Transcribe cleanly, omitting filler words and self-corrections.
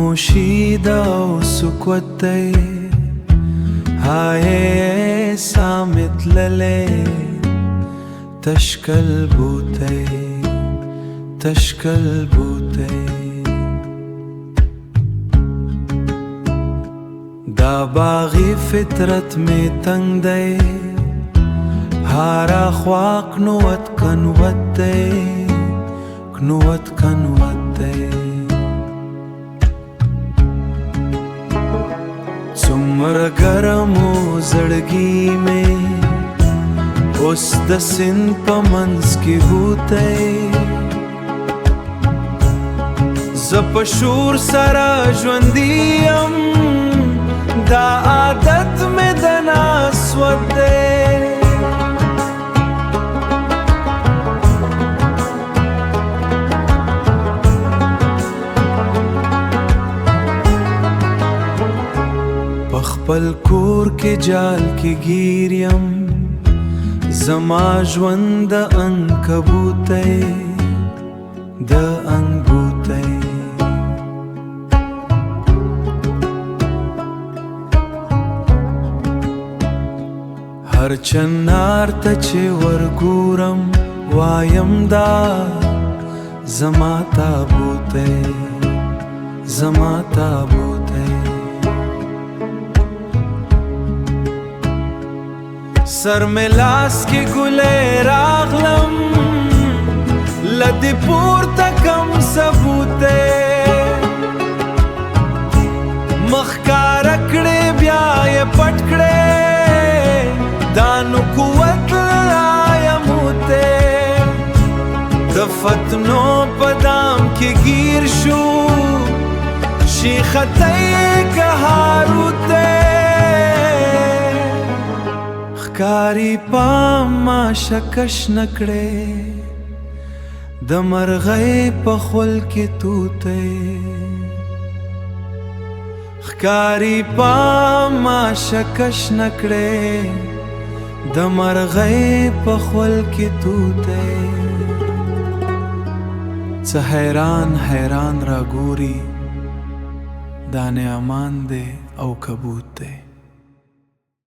خاموشی دا او سکوت دی هایه سامت للی تشکل بوتی تشکل بوتی دا باغی فطرت میں تنگ دی هارا خوا قنوت کنوت دی قنوت کنوت دی څومره ګرم و زړګي مې اوس د سیند په منځ کې هوتی زه په شور سره ژوندي یم دا عادت مې د ناسوت دی خپل کور کې جال کې گیر یم زما ژوند د عنکبوتی د انګوتی هر چنار ته چې ورګورم وایم دا زما تابوتی زما تابوتی سر میں لاس کی گلے راغلم لدی پورتا کم ثبوتے مخکار اکڑے بیائے پٹکڑے دانو قوت لایا موتے دفتنو پدام کی گیر شو شیختی کہاروتے ښکاري پام ما شکش نکړې د مرغۍ په خول کې توتی ښکاري پام ما شکش نکړې د مرغۍ په خول کې توتی څه حیران حیران را ګوري دانې امان دی او کبوت دی